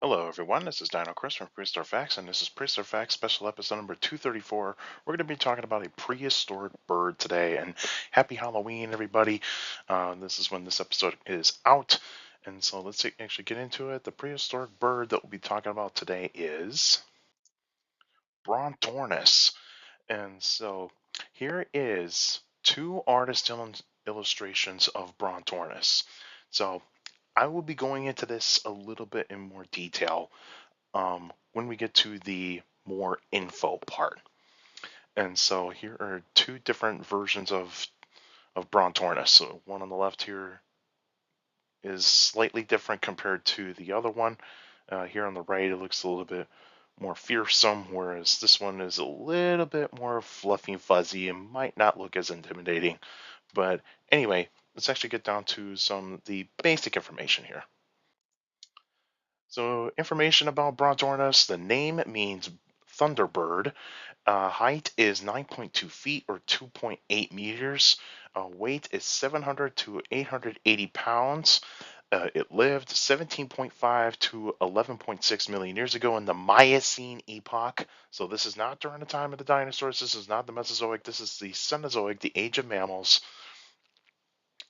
Hello, everyone. This is Dino Chris from Prehistoric Facts, and this is Prehistoric Facts special episode number 234. We're going to be talking about a prehistoric bird today, and happy Halloween, everybody. This is when this episode is out, and so let's actually get into it. The prehistoric bird that we'll be talking about today is Brontornis. And so here is two artist illustrations of Brontornis. So I will be going into this a little bit in more detail when we get to the more info part. And so here are two different versions of Brontornis. So one on the left here is slightly different compared to the other one. Here on the right, it looks a little bit more fearsome, whereas this one is a little bit more fluffy and fuzzy and might not look as intimidating. But anyway, let's actually get down to some of the basic information here. So, information about Brontornis. The name means thunderbird. Height is 9.2 feet or 2.8 meters. Weight is 700 to 880 pounds. It lived 17.5 to 11.6 million years ago in the Miocene epoch. So this is not during the time of the dinosaurs. This is not the Mesozoic. This is the Cenozoic, the age of mammals.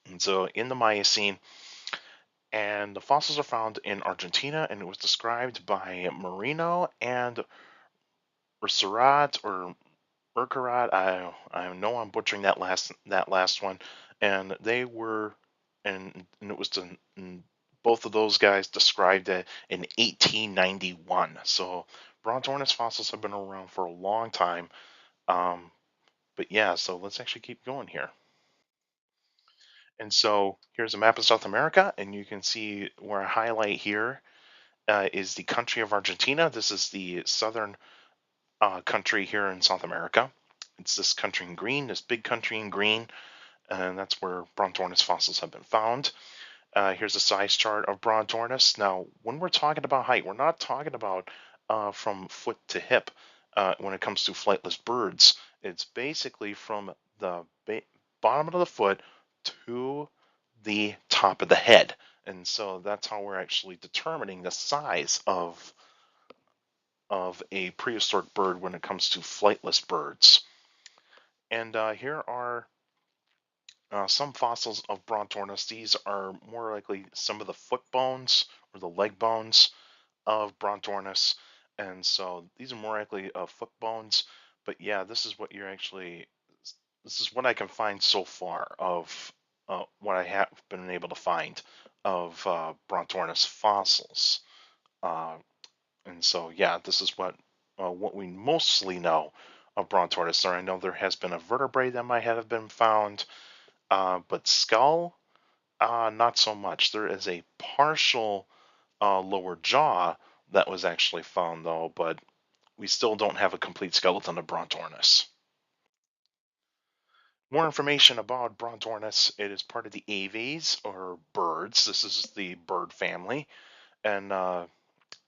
And so in the Miocene, and the fossils are found in Argentina, and it was described by Marino and Ursarat or Urquhart. I know I'm butchering that last one, and they were and it was and both of those guys described it in 1891. So Brontornis fossils have been around for a long time. Um, but yeah, so let's actually keep going here. And so here's a map of South America, and you can see where I highlight here is the country of Argentina. This is the southern country here in South America. It's this country in green, this big country in green, and that's where Brontornis fossils have been found. Here's a size chart of Brontornis. Now, when we're talking about height, we're not talking about from foot to hip when it comes to flightless birds. It's basically from the bottom of the foot to the top of the head. And so that's how we're actually determining the size of a prehistoric bird when it comes to flightless birds. And here are some fossils of Brontornis. These are more likely some of the foot bones or the leg bones of Brontornis. And so these are more likely foot bones. But yeah, this is what I can find so far of what I have been able to find of Brontornis fossils. Uh, and so yeah, this is what we mostly know of Brontornis. I know there has been a vertebrae that might have been found, but skull, not so much. There is a partial lower jaw that was actually found, though, but we still don't have a complete skeleton of Brontornis. More information about Brontornis. It is part of the aves, or birds. This is the bird family, and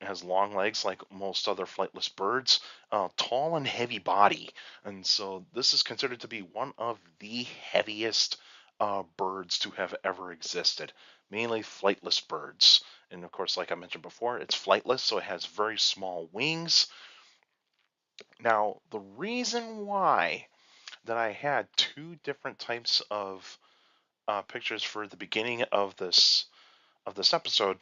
has long legs like most other flightless birds, tall and heavy body. And so this is considered to be one of the heaviest birds to have ever existed, mainly flightless birds. And of course, like I mentioned before, it's flightless, so it has very small wings. Now, the reason why that I had two different types of pictures for the beginning of this episode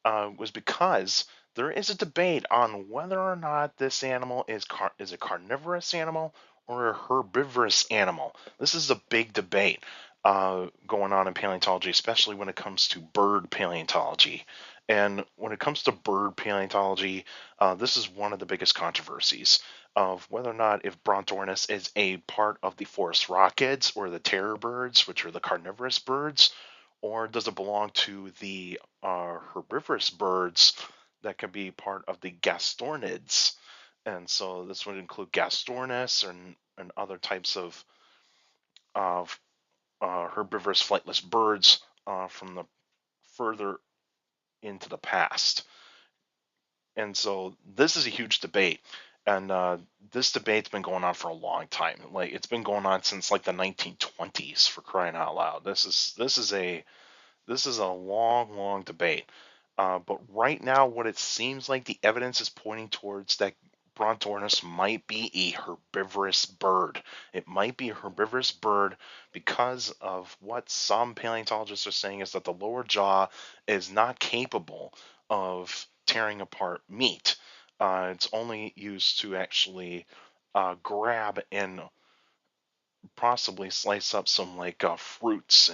was because there is a debate on whether or not this animal is a carnivorous animal or a herbivorous animal. This is a big debate going on in paleontology, especially when it comes to bird paleontology. And when it comes to bird paleontology, this is one of the biggest controversies of whether or not if Brontornis is a part of the forest rockids or the terror birds, which are the carnivorous birds, or does it belong to the herbivorous birds that can be part of the gastornids? And so this would include Gastornis and other types of herbivorous flightless birds from the further into the past. And so this is a huge debate. And this debate's been going on for a long time. Like it's been going on since like the 1920s, for crying out loud. This is a long, long debate. But right now, what it seems like the evidence is pointing towards that Brontornis might be a herbivorous bird. It might be a herbivorous bird because of what some paleontologists are saying is that the lower jaw is not capable of tearing apart meat. It's only used to actually grab and possibly slice up some like fruits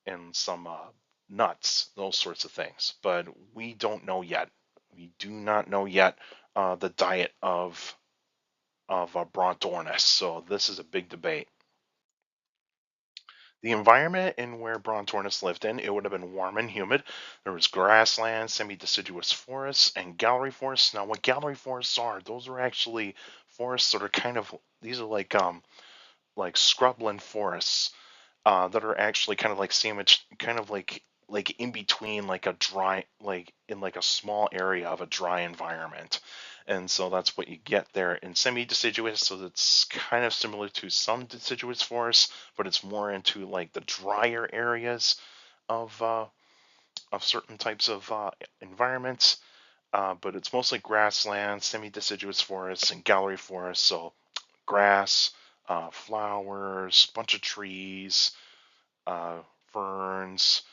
and some nuts, those sorts of things. But we don't know yet. We do not know yet the diet of Brontornis. So this is a big debate. The environment in where Brontornis lived in, it would have been warm and humid. There was grassland, semi-deciduous forests, and gallery forests. Now, what gallery forests are, those are actually forests that are kind of, these are like scrubland forests that are actually kind of like sandwiched, kind of like in between like a dry, like in like a small area of a dry environment. And so that's what you get there in semi-deciduous. So it's kind of similar to some deciduous forests, but it's more into like the drier areas of uh, of certain types of environments. But it's mostly grassland, semi-deciduous forests, and gallery forests. So grass, flowers, bunch of trees, uh, ferns,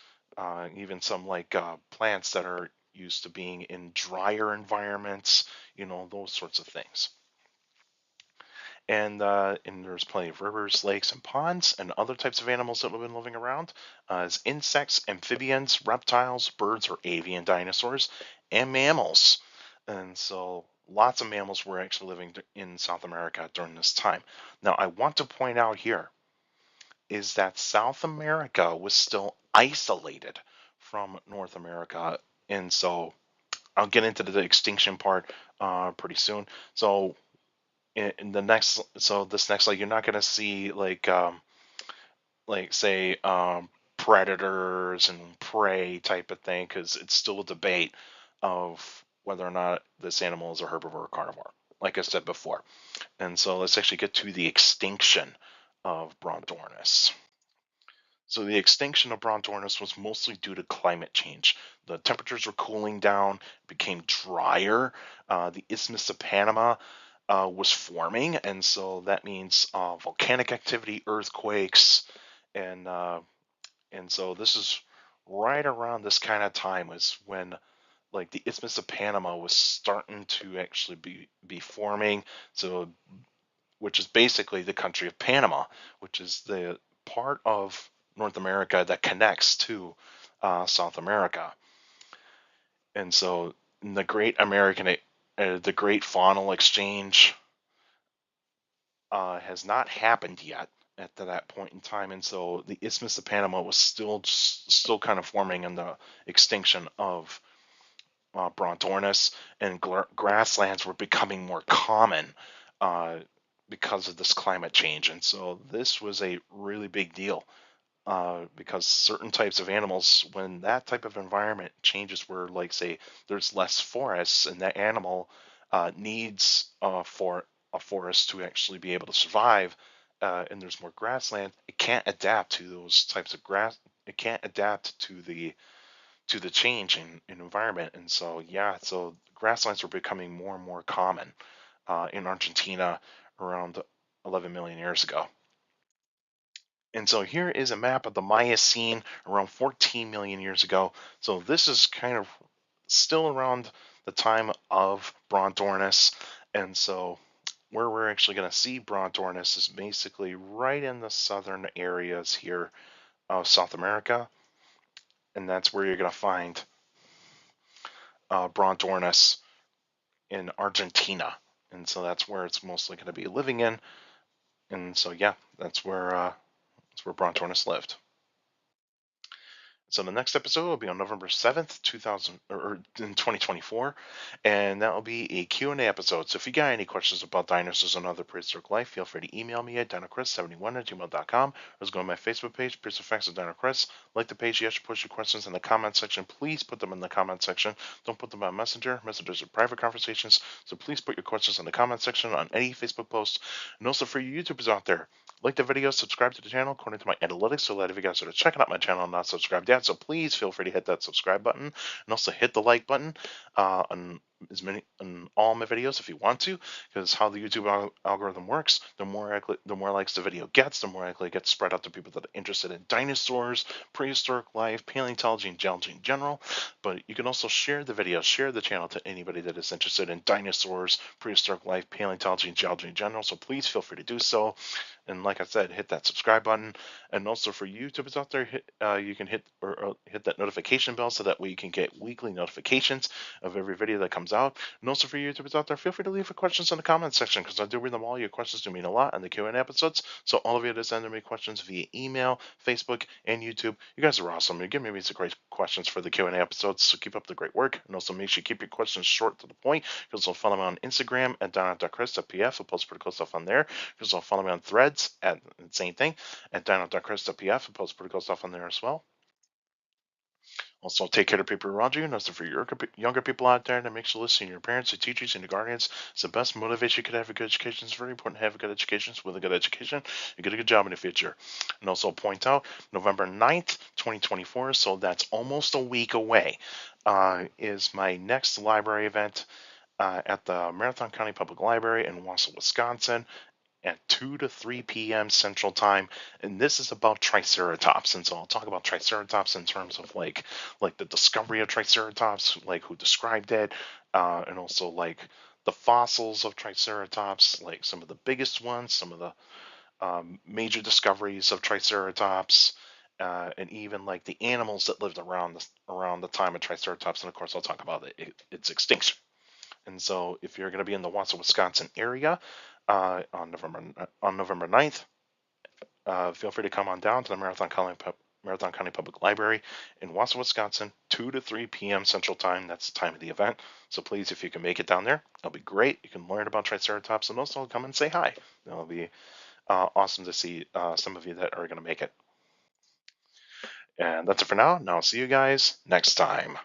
even some like plants that are used to being in drier environments, those sorts of things. And there's plenty of rivers, lakes, and ponds, and other types of animals that have been living around, as insects, amphibians, reptiles, birds or avian dinosaurs, and mammals. And so lots of mammals were actually living in South America during this time. Now, I want to point out here is that South America was still isolated from North America. And so I'll get into the extinction part pretty soon. So in the next, so this next, like you're not going to see like say predators and prey type of thing because it's still a debate of whether or not this animal is a herbivore or carnivore, like I said before. And so let's actually get to the extinction of Brontornis. So the extinction of Brontornis was mostly due to climate change. The temperatures were cooling down, became drier. The Isthmus of Panama was forming, and so that means volcanic activity, earthquakes, and uh, and so this is right around this kind of time was when like the Isthmus of Panama was starting to actually be forming. So which is basically the country of Panama, which is the part of North America that connects to South America. And so the Great Faunal Exchange has not happened yet at that point in time, and so the Isthmus of Panama was still kind of forming in the extinction of Brontornis, and grasslands were becoming more common uh, because of this climate change. And so this was a really big deal because certain types of animals, when that type of environment changes, where like say there's less forests and that animal needs for a forest to actually be able to survive, and there's more grassland, it can't adapt to those types of grass. It can't adapt to the change in environment. And so, yeah, so grasslands were becoming more and more common in Argentina around 11 million years ago. And so here is a map of the Miocene around 14 million years ago. So this is kind of still around the time of Brontornis. And so where we're actually going to see Brontornis is basically right in the southern areas here of South America. And that's where you're going to find Brontornis in Argentina, and so that's where it's mostly going to be living in. And so yeah, that's where Brontornis lived. So the next episode will be on November 7th, 2000 or in 2024, and that will be a Q&A episode. So if you got any questions about dinosaurs and other prehistoric life, feel free to email me at dinochrist71@gmail.com, or go to my Facebook page, Prehistoric Facts of Dino Chris. Like the page, you have to post your questions in the comment section. Please put them in the comment section. Don't put them on Messenger. Messengers are private conversations, so please put your questions in the comment section on any Facebook post. And also for you YouTubers out there, like the video, subscribe to the channel. According to my analytics, a lot of you guys are checking out my channel and not subscribed yet. So please feel free to hit that subscribe button and also hit the like button on on all my videos if you want to, because how the YouTube algorithm works, the more likes the video gets, the more likely it gets spread out to people that are interested in dinosaurs, prehistoric life, paleontology, and geology in general. But you can also share the video, share the channel to anybody that is interested in dinosaurs, prehistoric life, paleontology, and geology in general. So please feel free to do so. And like I said, hit that subscribe button. And also for YouTubers out there, you can hit hit that notification bell so that way you can get weekly notifications of every video that comes out. And also for YouTubers out there, feel free to leave your questions in the comments section because I do read them all. Your questions do mean a lot in the Q&A episodes. So all of you that send me questions via email, Facebook, and YouTube, you guys are awesome. You give me some great questions for the Q&A episodes. So keep up the great work. And also make sure you keep your questions short to the point. You can also follow me on Instagram at dino.chris.pf. I'll post pretty cool stuff on there. You can also follow me on Threads at the same thing at dino.chris.pf. I'll post pretty cool stuff on there as well. Also, take care of people around you. And also for your younger people out there, that makes sure listening to your parents, your teachers, and your guardians. It's the best motivation you could have a good education. It's very important to have a good education. So with a good education, you get a good job in the future. And also point out, November 9th, 2024, so that's almost a week away, is my next library event at the Marathon County Public Library in Wausau, Wisconsin at 2 to 3 p.m. Central Time, and this is about Triceratops. And so I'll talk about Triceratops in terms of like the discovery of Triceratops, like who described it, and also like the fossils of Triceratops, like some of the biggest ones, some of the major discoveries of Triceratops. And even like the animals that lived around the time of Triceratops, and of course I'll talk about its extinction. And so, if you're going to be in the Wausau, Wisconsin area on November 9th, feel free to come on down to the Marathon County Public Library in Wausau, Wisconsin, 2 to 3 p.m. Central Time. That's the time of the event. So please, if you can make it down there, that'll be great. You can learn about Triceratops and also come and say hi. That'll be awesome to see some of you that are going to make it. And that's it for now. Now, I'll see you guys next time.